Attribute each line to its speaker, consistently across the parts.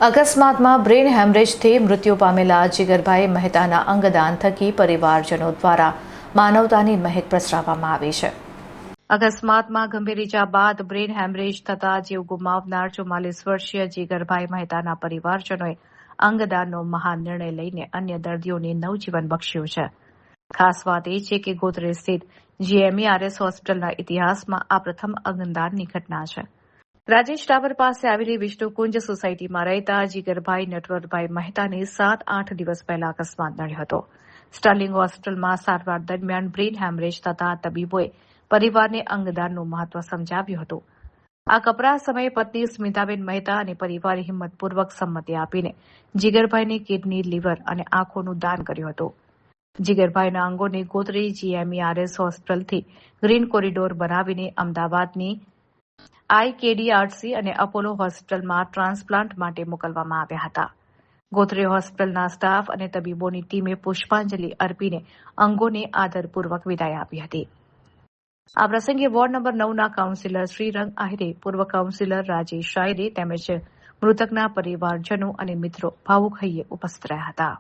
Speaker 1: અકસ્માતમાં બ્રેન હેમરેજથી મૃત્યુ પામેલા જીગરભાઈ મહેતાના અંગદાન થકી પરિવારજનો દ્વારા માનવતાની મહેક પ્રસરાવવામાં આવી છે. અકસ્માતમાં ગંભીર ઇજા બાદ બ્રેન હેમરેજ થતા જીવ ગુમાવનાર 44 વર્ષીય જીગરભાઈ મહેતાના પરિવારજનોએ અંગદાનનો મહાન નિર્ણય લઈને અન્ય દર્દીઓને નવજીવન બક્ષ્યું છે. ખાસ વાત એ છે કે ગોત્રી સ્થિત GMERS હોસ્પિટલના ઇતિહાસમાં આ પ્રથમ અંગદાનની ઘટના છે. રાજેશ ટાવર પાસે આવેલી વિષ્ણુકુંજ સોસાયટીમાં રહેતા જીગરભાઈ નટવરભાઈ મહેતાને 7-8 દિવસ પહેલા અકસ્માત નડ્યો હતો. સ્ટર્લિંગ હોસ્પિટલમાં સારવાર દરમિયાન બ્રેન હેમરેજ થતા તબીબોએ પરિવારને અંગદાનનું મહત્વ સમજાવ્યું હતું. આ કપરા સમયે પત્ની સ્મિતાબેન મહેતા અને પરિવારે હિંમતપૂર્વક સંમતિ આપીને જીગરભાઈને કિડની, લીવર અને આંખોનું દાન કર્યું હતું. જીગરભાઈના અંગોને ગોત્રી GMERS હોસ્પિટલથી ગ્રીન કોરિડોર બનાવીને અમદાવાદની IKDRC અને અપોલો હોસ્પિટલમાં ટ્રાન્સપ્લાન્ટ માટે મોકલવામાં આવ્યા હતા. ગોત્રી હોસ્પિટલના સ્ટાફ અને તબીબોની ટીમે પુષ્પાંજલિ અર્પીને અંગોને આદરપૂર્વક વિદાય આપી હતી. આ પ્રસંગે વોર્ડ નંબર 9ના કાઉન્સિલર શ્રીરંગ આહિરે, પૂર્વ કાઉન્સિલર રાજેશ આહિરે તેમજ મૃતકના પરિવારજનો અને મિત્રો ભાવુક હૈયે ઉપસ્થિત રહ્યા હતા.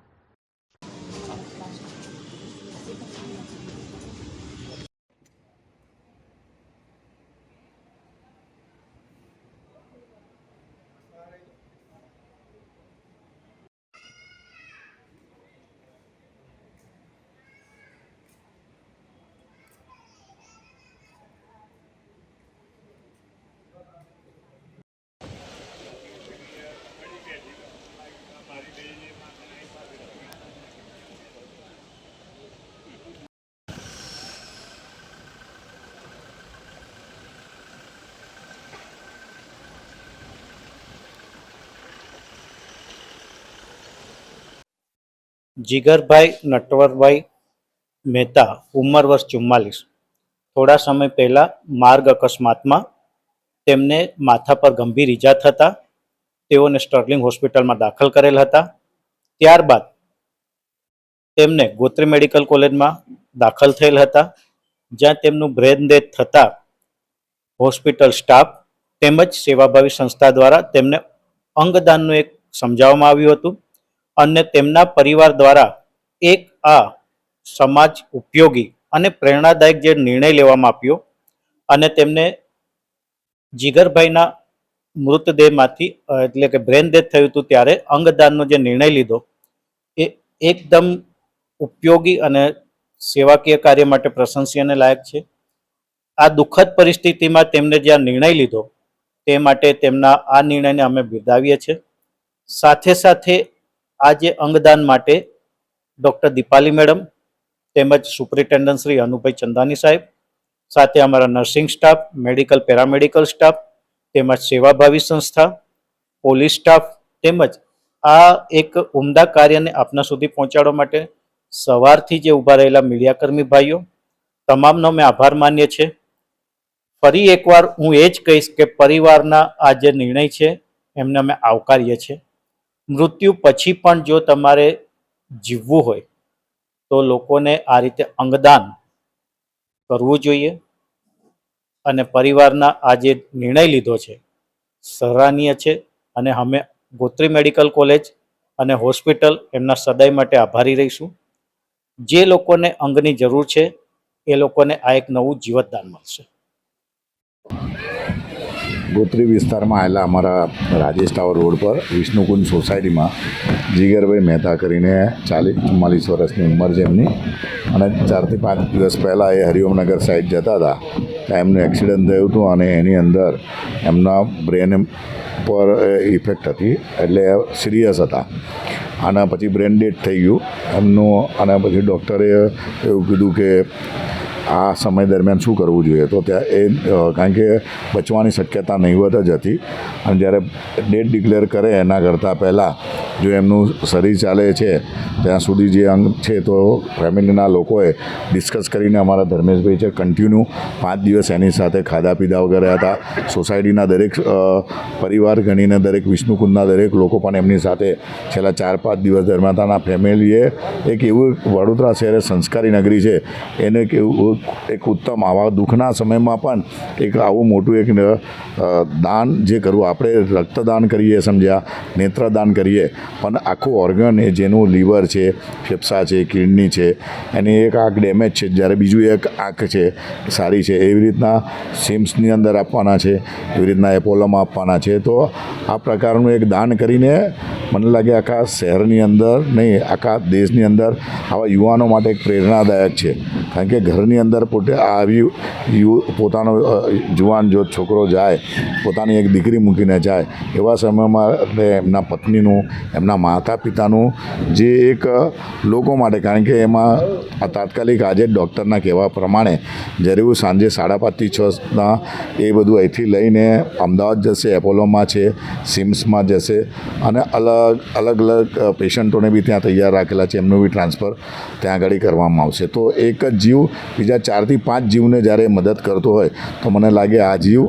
Speaker 2: જીગરભાઈ નટવરભાઈ મહેતા, ઉંમર વર્ષ 44, થોડા સમય પહેલા માર્ગ અકસ્માતમાં તેમને માથા પર ગંભીર ઈજા થતા તેઓને સ્ટર્લિંગ હોસ્પિટલમાં દાખલ કરેલ હતા. ત્યારબાદ તેમને ગોત્રી મેડિકલ કોલેજમાં દાખલ થયેલ હતા, જ્યાં તેમનું બ્રેન ડેથ થતા હોસ્પિટલ સ્ટાફ તેમજ સેવાભાવી સંસ્થા દ્વારા તેમને અંગદાનનું એક સમજાવવામાં આવ્યું હતું અને તેમના પરિવાર દ્વારા એક આ સમાજ ઉપયોગી અને પ્રેરણાદાયક જે નિર્ણય લેવામાં આવ્યો અને તેમને જીગરભાઈના મૃતદેહમાંથી એટલે કે બ્રેન ડેથ થયું હતું ત્યારે અંગદાનનો જે નિર્ણય લીધો એ એકદમ ઉપયોગી અને સેવાકીય કાર્ય માટે પ્રશંસનીય લાયક છે. આ દુઃખદ પરિસ્થિતિમાં તેમને જે આ નિર્ણય લીધો તે માટે તેમના આ નિર્ણયને અમે બિરદાવીએ છીએ. સાથે સાથે આજે અંગદાન માટે ડૉક્ટર દીપાલી મેડમ તેમજ સુપ્રિન્ટેન્ડન્ટ શ્રી અનુભાઈ ચંદાની સાહેબ, સાથે અમારા nursing staff, medical paramedical staff તેમજ સેવાભાવી સંસ્થા, પોલીસ સ્ટાફ તેમજ આ એક ઉમદા કાર્યને આપના સુધી પહોંચાડવા માટે સવારથી જે ઊભા રહેલા મીડિયાકર્મી ભાઈઓ તમામનો અમે આભાર માનીએ છીએ. ફરી એકવાર હું એ જ કહીશ કે પરિવારના આ જે નિર્ણય છે એમને અમે આવકારીએ છીએ. મૃત્યુ પછી પણ જો તમારે જીવવું હોય તો લોકોને આ રીતે અંગદાન કરવું જોઈએ અને પરિવારના આ જે નિર્ણય લીધો છે સરાહનીય છે અને અમે ગોત્રી મેડિકલ કોલેજ અને હોસ્પિટલ એમના સદાય માટે આભારી રહીશું. જે લોકોને અંગની જરૂર છે એ લોકોને આ એક નવું જીવતદાન મળશે.
Speaker 3: ગોત્રી વિસ્તારમાં આવેલા અમારા રાજેશ ટાવર રોડ પર વિષ્ણુકુંજ સોસાયટીમાં જીગરભાઈ મહેતા કરીને 44 વર્ષની ઉંમર છે એમની, અને 4 થી 5 દિવસ પહેલાં એ હરિઓમનગર સાઈડ જતા હતા ત્યાં એમનું એક્સિડન્ટ થયું હતું અને એની અંદર એમના બ્રેન પર ઇફેક્ટ હતી, એટલે સિરિયસ હતા. આના પછી બ્રેન ડેડ થઈ ગયું એમનું, અને પછી ડૉક્ટરે એવું કીધું કે આ સમય દરમિયાન શું કરવું જોઈએ, તો ત્યાં કારણ કે બચવાની શક્યતા નહીવત જ હતી અને જ્યારે ડેટ ડિક્લેર કરે એના કરતાં પહેલાં જો એમનું શરીર ચાલે છે ત્યાં સુધી જે અંગ છે તો ફેમિલીના લોકોએ ડિસ્કસ કરીને અમારા ધર્મેશભાઈ છે કન્ટિન્યુ 5 દિવસ એની સાથે ખાધા પીધા વગર રહ્યા હતા. સોસાયટીના દરેક પરિવાર ગણીને દરેક વિષ્ણુકુંડના દરેક લોકો પણ એમની સાથે છેલ્લા 4-5 દિવસ દરમિયાનના ફેમિલીએ એક એવું વડોદરા શહેર સંસ્કારી નગરી છે એને એક એવું એક ઉત્તમ આવા દુઃખના સમયમાં પણ એક આવું મોટું એક દાન જે કરવું, આપણે રક્તદાન કરીએ સમજ્યા, નેત્રદાન કરીએ, પણ આખું ઓર્ગન એ જેનું લીવર છે, ફેફસા છે, કિડની છે, એની એક આંખ ડેમેજ છે, જ્યારે બીજું એક આંખ છે સારી છે, એવી રીતના સિમ્સની અંદર આપવાના છે, એવી રીતના એપોલોમાં આપવાના છે. તો આ પ્રકારનું એક દાન કરીને મને લાગે આખા શહેરની અંદર નહીં, આખા દેશની અંદર આવા યુવાનો માટે એક પ્રેરણાદાયક છે. કારણ કે ઘરની અંદર પોતે આવી પોતાનો જુવાન જો છોકરો જાય, પોતાની એક દીકરી મૂકીને જાય, એવા સમયમાં એટલે એમના પત્નીનું, એમના માતા પિતાનું જે એક લોકો માટે, કારણ કે એમાં આ તાત્કાલિક આજે ડૉક્ટરના કહેવા પ્રમાણે જ્યારે એવું સાંજે 5:30 થી 6 એ બધું અહીંથી લઈને અમદાવાદ જશે, એપોલોમાં છે, સિમ્સમાં જશે, અને અલગ અલગ પેશન્ટોને બી ત્યાં તૈયાર રાખેલા છે, એમનું બી ટ્રાન્સફર ત્યાં આગળ કરવામાં આવશે. તો એક જ જીવ બીજા 4 થી 5 જીવને જ્યારે મદદ કરતો હોય તો મને લાગે આ જીવ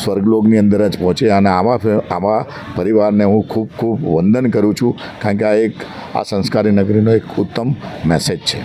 Speaker 3: સ્વર્ગલોકની અંદર જ પહોંચે. અને આવા પરિવારને હું ખૂબ ખૂબ વંદન કરું છું, કારણ કે આ સંસ્કારી નગરીનો એક ઉત્તમ મેસેજ છે.